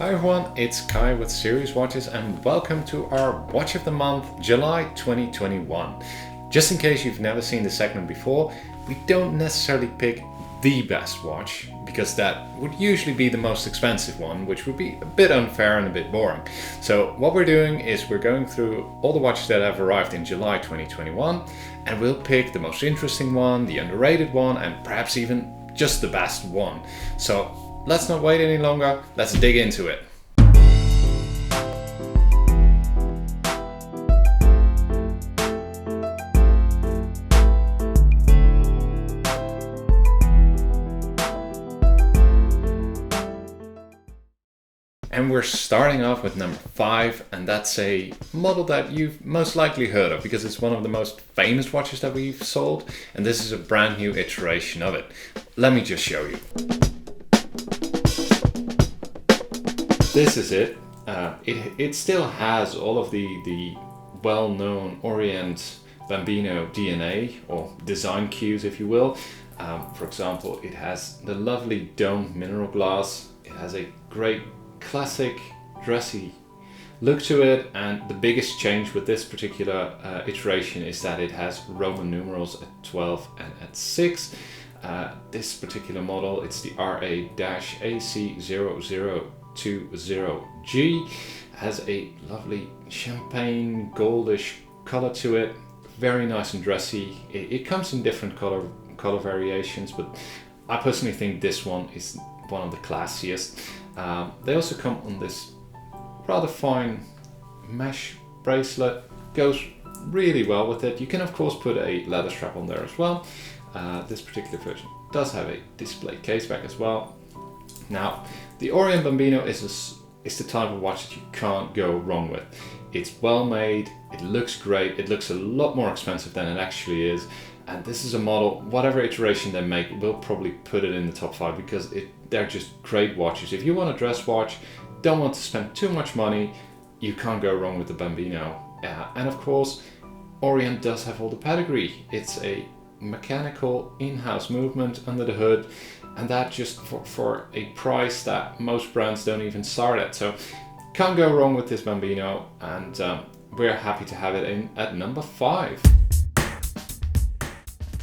Hi everyone, it's Kai with SeriousWatches and welcome to our Watch of the Month, July 2021. Just in case you've never seen this segment before, we don't necessarily pick the best watch, because that would usually be the most expensive one, which would be a bit unfair and a bit boring. So what we're doing is we're going through all the watches that have arrived in July 2021, and we'll pick the most interesting one, the underrated one, and perhaps even just the best one. So let's not wait any longer, let's dig into it. And we're starting off with number 5, and that's a model that you've most likely heard of because it's one of the most famous watches that we've sold, and this is a brand new iteration of it. Let me just show you. This is it. It still has all of the well-known Orient Bambino DNA, or design cues if you will. For example, it has the lovely domed mineral glass. It has a great classic dressy look to it, and the biggest change with this particular iteration is that it has Roman numerals at 12 and at 6. This particular model, it's the RA-AC0020G, has a lovely champagne goldish color to it, very nice and dressy. It comes in different color variations, but I personally think this one is one of the classiest. They also come on this rather fine mesh bracelet, goes really well with it. You can of course put a leather strap on there as well. This particular version does have a display case back as well. Now, the Orient Bambino is the type of watch that you can't go wrong with. It's well made, it looks great, it looks a lot more expensive than it actually is, and this is a model, whatever iteration they make, we'll probably put it in the top 5 because they're just great watches. If you want a dress watch, don't want to spend too much money, you can't go wrong with the Bambino. And of course, Orient does have all the pedigree. It's a mechanical in-house movement under the hood, and that just for a price that most brands don't even start at. So can't go wrong with this Bambino, and we're happy to have it in at number 5.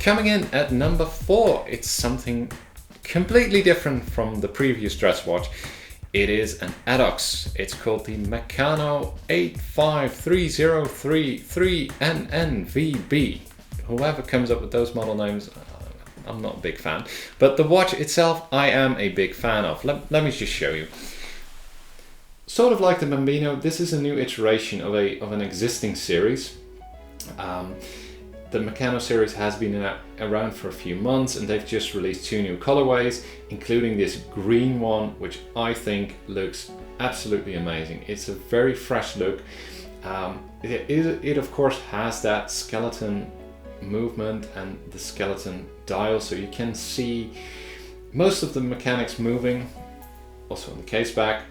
Coming in at number 4, it's something completely different from the previous dress watch. It is an Adox. It's called the Meccano 85303-3NNVB. Whoever comes up with those model names, I'm not a big fan. But the watch itself, I am a big fan of. Let me just show you. Sort of like the Bambino, this is a new iteration of an existing series. The Meccano series has been around for a few months, and they've just released 2 new colorways, including this green one, which I think looks absolutely amazing. It's a very fresh look. It of course has that skeleton movement and the skeleton dial, so you can see most of the mechanics moving, also on the case back.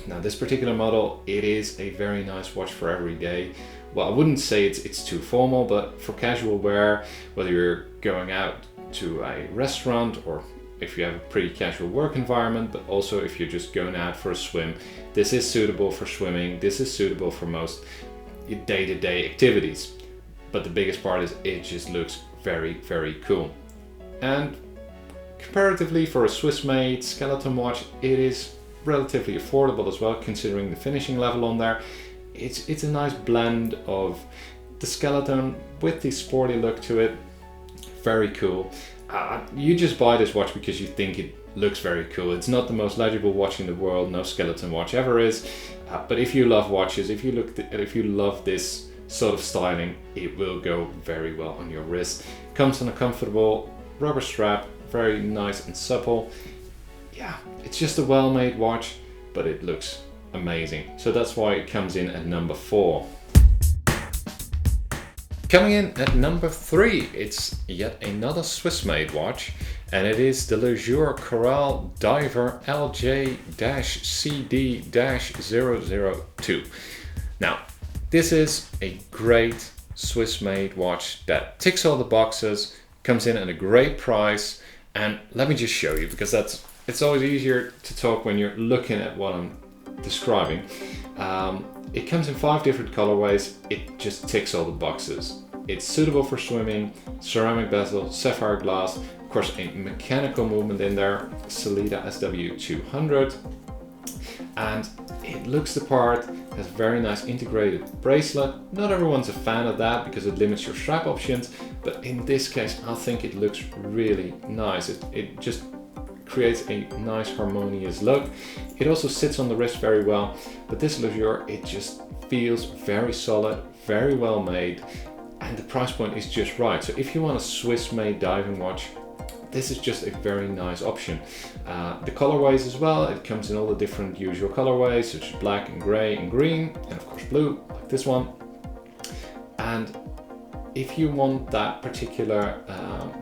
Now this particular model, it is a very nice watch for every day. Well, I wouldn't say it's too formal, but for casual wear, whether you're going out to a restaurant or if you have a pretty casual work environment, but also if you're just going out for a swim, this is suitable for swimming. This is suitable for most day-to-day activities. But the biggest part is it just looks very, very cool. And comparatively for a Swiss-made skeleton watch, it is relatively affordable as well, considering the finishing level on there. It's a nice blend of the skeleton with the sporty look to it. Very cool. You just buy this watch because you think it looks very cool. It's not the most legible watch in the world, no skeleton watch ever is. But if you love watches, if you love this sort of styling, it will go very well on your wrist. Comes on a comfortable rubber strap, very nice and supple. Yeah, it's just a well-made watch, but it looks amazing. So that's why it comes in at number 4. Coming in at number 3, it's yet another Swiss-made watch, and it is the Legre Coral Diver LJ-CD-002. Now, this is a great Swiss-made watch that ticks all the boxes, comes in at a great price, and let me just show you, because that's it's always easier to talk when you're looking at what I'm describing. It comes in 5 different colorways. It just ticks all the boxes. It's suitable for swimming, ceramic bezel, sapphire glass, of course a mechanical movement in there, Sellita SW200, and it looks the part, has very nice integrated bracelet. Not everyone's a fan of that because it limits your strap options, but in this case I think it looks really nice. It just creates a nice harmonious look. It also sits on the wrist very well, but this Legre, it just feels very solid, very well made, and the price point is just right. So if you want a Swiss-made diving watch, this is just a very nice option. The colorways as well, it comes in all the different usual colorways, such as black and gray and green, and of course blue, like this one. And if you want that particular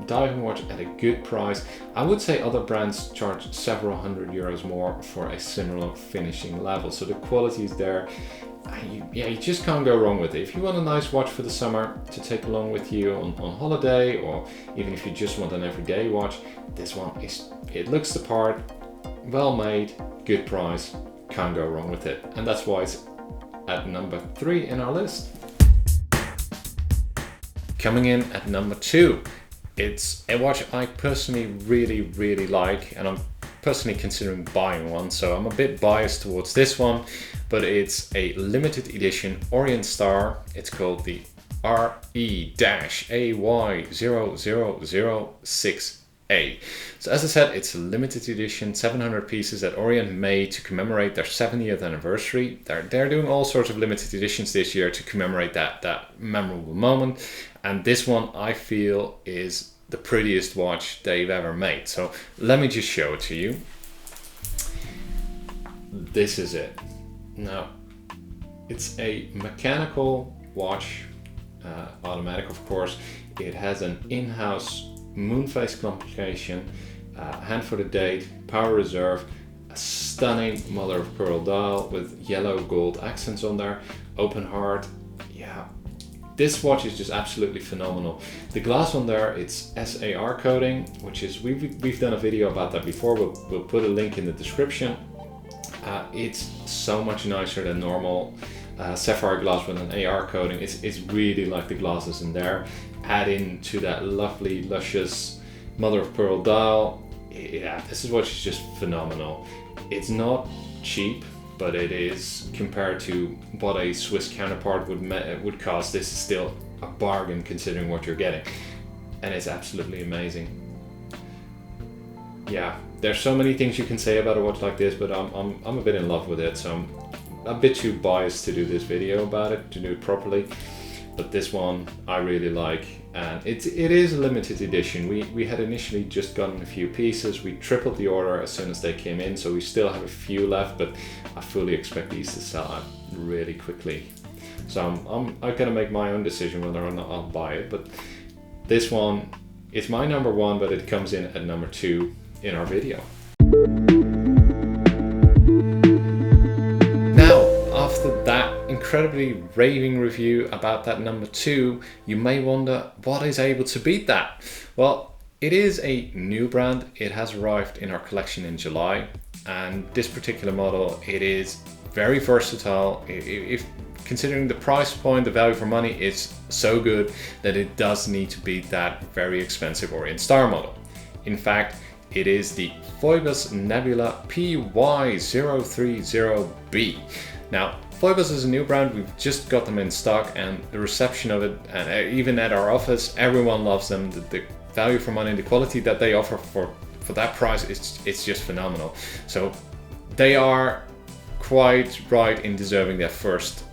diving watch at a good price, I would say other brands charge several €100 more for a similar finishing level. So the quality is there. You just can't go wrong with it. If you want a nice watch for the summer to take along with you on holiday, or even if you just want an everyday watch, this one it looks the part, well made, good price, can't go wrong with it. And that's why it's at number 3 in our list. Coming in at number 2, it's a watch I personally really like, and I'm personally considering buying one, so I'm a bit biased towards this one, but it's a limited edition Orient Star. It's called the RE-AY0006A. So as I said, it's a limited edition, 700 pieces that Orient made to commemorate their 70th anniversary. They're doing all sorts of limited editions this year to commemorate that memorable moment. And this one I feel is the prettiest watch they've ever made. So let me just show it to you. This is it. Now, it's a mechanical watch, automatic of course. It has an in-house moon phase complication, hand for the date, power reserve, a stunning mother of pearl dial with yellow gold accents on there, open heart. Yeah, this watch is just absolutely phenomenal. The glass on there, it's SAR Coating, which is, we've done a video about that before. We'll put a link in the description. It's so much nicer than normal sapphire glass with an AR coating. It's really like the glasses in there. Add in to that lovely, luscious mother of pearl dial. Yeah, this is watch is just phenomenal. It's not cheap, but it is, compared to what a Swiss counterpart would cost, this is still a bargain considering what you're getting. And it's absolutely amazing. Yeah, there's so many things you can say about a watch like this, but I'm a bit in love with it, so I'm a bit too biased to do this video about it, to do it properly. But this one I really like, and it is a limited edition. We had initially just gotten a few pieces. We tripled the order as soon as they came in, so we still have a few left, but I fully expect these to sell out really quickly. So I gotta make my own decision whether or not I'll buy it. But this one, it's my number 1, but it comes in at number 2 in our video. Now, after that incredibly raving review about that number 2, you may wonder what is able to beat that. Well, it is a new brand. It has arrived in our collection in July, and this particular model, it is very versatile. If considering the price point, the value for money is so good that it does need to beat that very expensive Orient Star model. In fact, it is the Phoibos Nebula PY030B. Now, Phoibos is a new brand. We've just got them in stock, and the reception of it, and even at our office, everyone loves them. The value for money, the quality that they offer for that price, it's just phenomenal. So they are quite right in deserving their first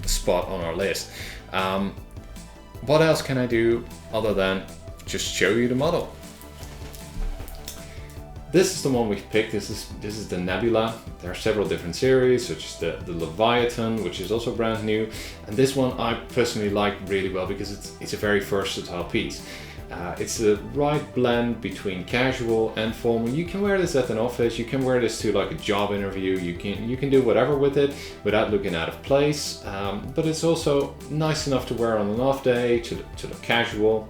spot on our list. What else can I do other than just show you the model? This is the one we've picked. This is the Nebula. There are several different series, such as the Leviathan, which is also brand new. And this one I personally like really well because it's a very versatile piece. It's the right blend between casual and formal. You can wear this at an office. You can wear this to like a job interview. You can do whatever with it without looking out of place. But it's also nice enough to wear on an off day to look casual.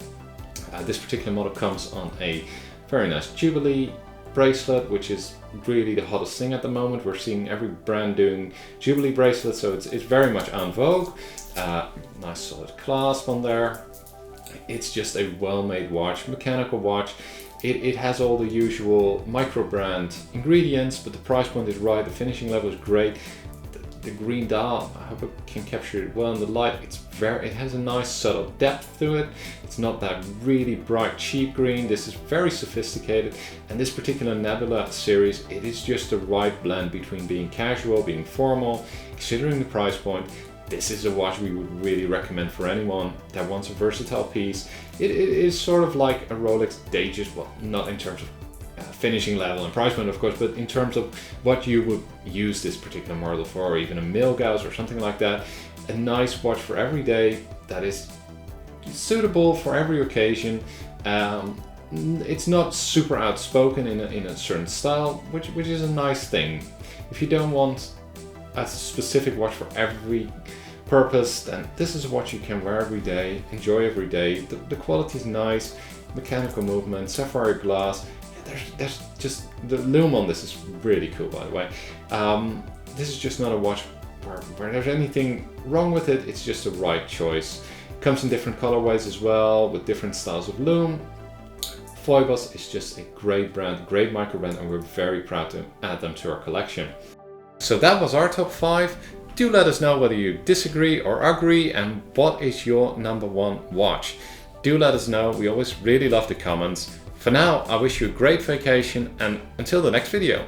This particular model comes on a very nice Jubilee bracelet, which is really the hottest thing at the moment. We're seeing every brand doing Jubilee bracelets, so it's very much en vogue. Nice solid clasp on there. It's just a well-made watch, mechanical watch. It has all the usual micro brand ingredients, but the price point is right, the finishing level is great. The green dial, I hope I can capture it well in the light. It has a nice subtle depth to it. It's not that really bright cheap green. This is very sophisticated, and this particular Nebula series, it is just the right blend between being casual, being formal. Considering the price point, this is a watch we would really recommend for anyone that wants a versatile piece. It is sort of like a Rolex Datejust, well, not in terms of finishing level and price point, of course, but in terms of what you would use this particular model for, or even a Milgauss or something like that. A nice watch for every day that is suitable for every occasion. It's not super outspoken in a certain style, which is a nice thing. If you don't want a specific watch for every purpose, then this is a watch you can wear every day, enjoy every day. The quality is nice, mechanical movement, sapphire glass. There's just, the lume on this is really cool, by the way. This is just not a watch where there's anything wrong with it. It's just the right choice. Comes in different colorways as well, with different styles of lume. Phoibos is just a great brand, great micro brand, and we're very proud to add them to our collection. So that was our top 5. Do let us know whether you disagree or agree, and what is your #1 watch. Do let us know. We always really love the comments. For now, I wish you a great vacation, and until the next video.